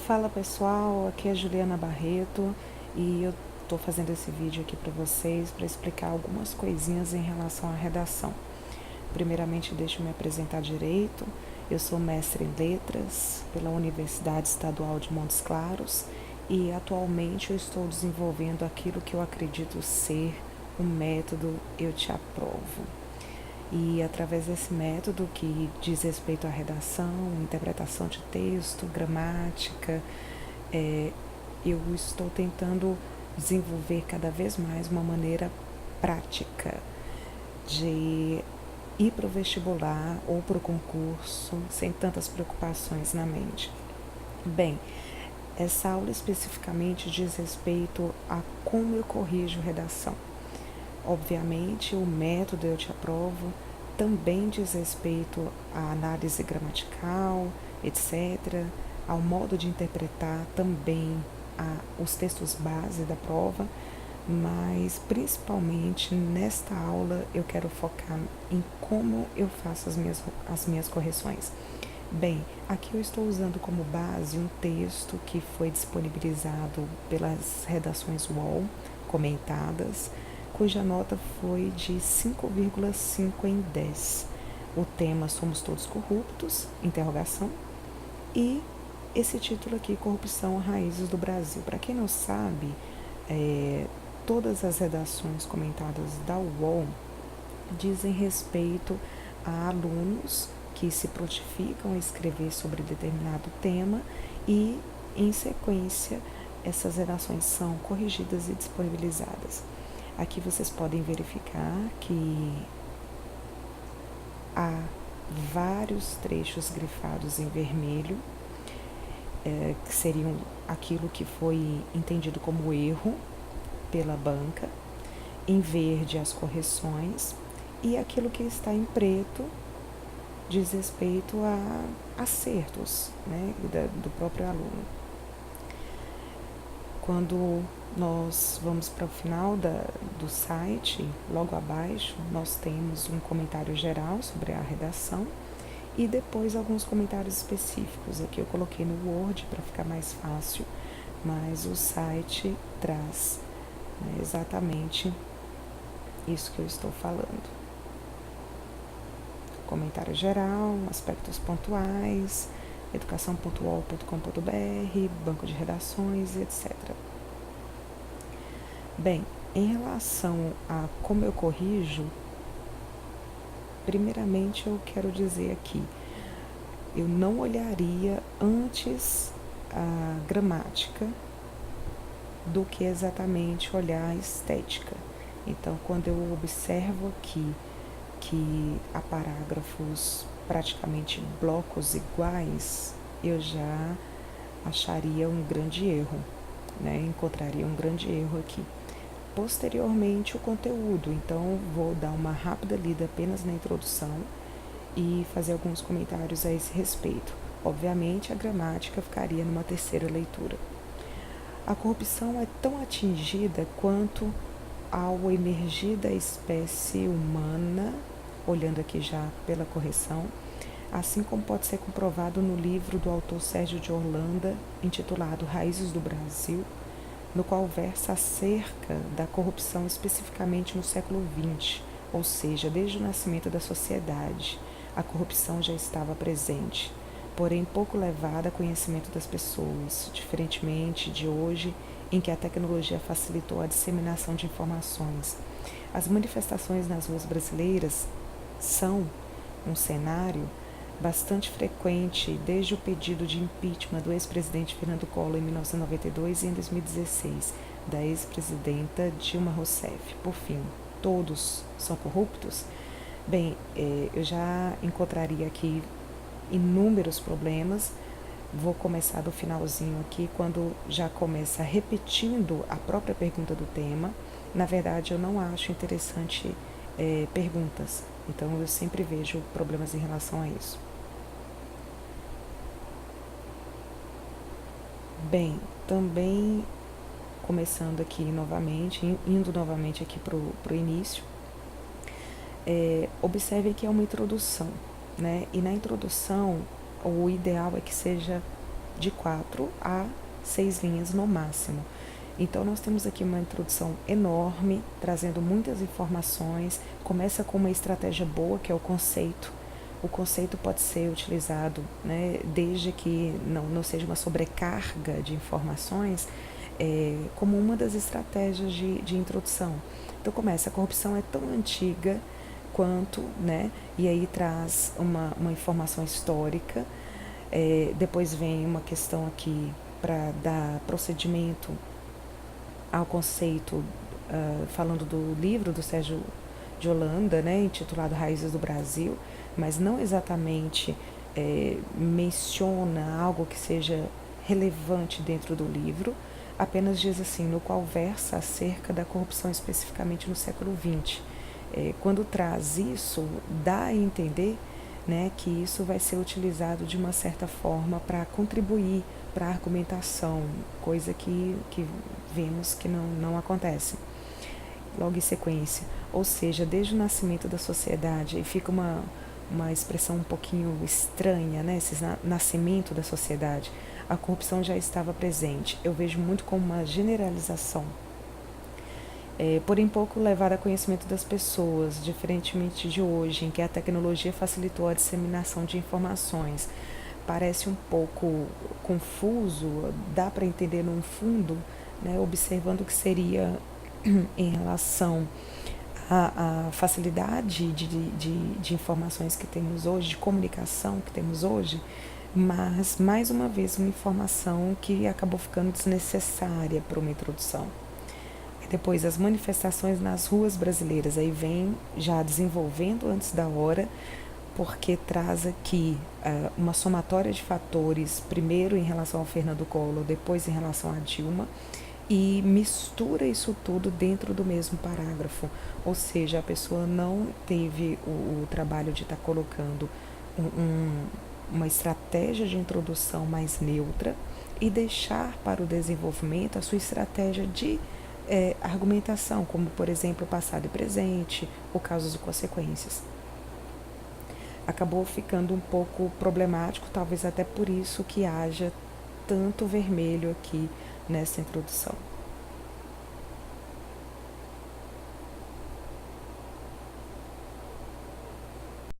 Fala pessoal, aqui é a Juliana Barreto e eu estou fazendo esse vídeo aqui para vocês para explicar algumas coisinhas em relação à redação. Primeiramente, deixa eu me apresentar direito. Eu sou mestre em letras pela Universidade Estadual de Montes Claros e atualmente eu estou desenvolvendo aquilo que eu acredito ser o método Eu Te Aprovo. E através desse método que diz respeito à redação, interpretação de texto, gramática, eu estou tentando desenvolver cada vez mais uma maneira prática de ir para o vestibular ou para o concurso sem tantas preocupações na mente. Bem, essa aula especificamente diz respeito a como eu corrijo redação. Obviamente, o método Eu Te Aprovo também diz respeito à análise gramatical, etc., ao modo de interpretar também os textos base da prova, mas principalmente nesta aula eu quero focar em como eu faço as minhas correções. Bem, aqui eu estou usando como base um texto que foi disponibilizado pelas redações UOL, comentadas, cuja nota foi de 5,5 em 10. O tema Somos Todos Corruptos? Interrogação. E esse título aqui, Corrupção, Raízes do Brasil. Para quem não sabe, todas as redações comentadas da UOL dizem respeito a alunos que se prontificam a escrever sobre determinado tema e, em sequência, essas redações são corrigidas e disponibilizadas. Aqui vocês podem verificar que há vários trechos grifados em vermelho, que seriam aquilo que foi entendido como erro pela banca, em verde as correções, e aquilo que está em preto diz respeito a acertos, né, do próprio aluno. Quando nós vamos para o final do site, logo abaixo, nós temos um comentário geral sobre a redação e depois alguns comentários específicos. Aqui eu coloquei no Word para ficar mais fácil, mas o site traz, né, exatamente isso que eu estou falando. Comentário geral, aspectos pontuais, educação.uol.com.br, banco de redações, etc. Bem, em relação a como eu corrijo, primeiramente eu quero dizer aqui, eu não olharia antes a gramática do que exatamente olhar a estética. Então, quando eu observo aqui que há parágrafos praticamente blocos iguais, eu já acharia um grande erro, né? Encontraria um grande erro aqui. Posteriormente, o conteúdo. Então, vou dar uma rápida lida apenas na introdução e fazer alguns comentários a esse respeito. Obviamente, a gramática ficaria numa terceira leitura. A corrupção é tão atingida quanto ao emergir da espécie humana, olhando aqui já pela correção, assim como pode ser comprovado no livro do autor Sérgio de Orlando, intitulado Raízes do Brasil, no qual versa acerca da corrupção especificamente no século XX, ou seja, desde o nascimento da sociedade, a corrupção já estava presente, porém pouco levada a conhecimento das pessoas, diferentemente de hoje, em que a tecnologia facilitou a disseminação de informações. As manifestações nas ruas brasileiras são um cenário bastante frequente desde o pedido de impeachment do ex-presidente Fernando Collor em 1992 e em 2016, da ex-presidenta Dilma Rousseff. Por fim, todos são corruptos? Bem, eu já encontraria aqui inúmeros problemas. Vou começar do finalzinho aqui, quando já começa repetindo a própria pergunta do tema. Na verdade, eu não acho interessante perguntas, então eu sempre vejo problemas em relação a isso. Bem, também começando aqui novamente, indo novamente aqui para o início, observe que é uma introdução, né? E na introdução, o ideal é que seja de 4 a 6 linhas no máximo. Então nós temos aqui uma introdução enorme, trazendo muitas informações. Começa com uma estratégia boa, que é o conceito. O conceito pode ser utilizado, né, desde que não seja uma sobrecarga de informações, como uma das estratégias de introdução. Então começa, a corrupção é tão antiga quanto, né, e aí traz uma informação histórica. Depois vem uma questão aqui para dar procedimento ao conceito, falando do livro do Sérgio de Holanda, né, intitulado Raízes do Brasil, mas não exatamente menciona algo que seja relevante dentro do livro, apenas diz assim, no qual versa acerca da corrupção especificamente no século XX. Quando traz isso, dá a entender, né, que isso vai ser utilizado de uma certa forma para contribuir para a argumentação, coisa que vemos que não acontece logo em sequência. Ou seja, desde o nascimento da sociedade, e fica uma expressão um pouquinho estranha, né? Esse nascimento da sociedade, a corrupção já estava presente. Eu vejo muito como uma generalização. Porém pouco levada a conhecimento das pessoas, diferentemente de hoje, em que a tecnologia facilitou a disseminação de informações. Parece um pouco confuso, dá para entender num fundo, né, observando o que seria em relação à facilidade de informações que temos hoje, de comunicação que temos hoje, mas, mais uma vez, uma informação que acabou ficando desnecessária para uma introdução. Depois, as manifestações nas ruas brasileiras, aí vem já desenvolvendo antes da hora, porque traz aqui uma somatória de fatores, primeiro em relação ao Fernando Collor, depois em relação a Dilma, e mistura isso tudo dentro do mesmo parágrafo. Ou seja, a pessoa não teve o trabalho de estar colocando uma estratégia de introdução mais neutra e deixar para o desenvolvimento a sua estratégia de argumentação, como, por exemplo, passado e presente, ou causas e consequências. Acabou ficando um pouco problemático, talvez até por isso que haja tanto vermelho aqui nessa introdução.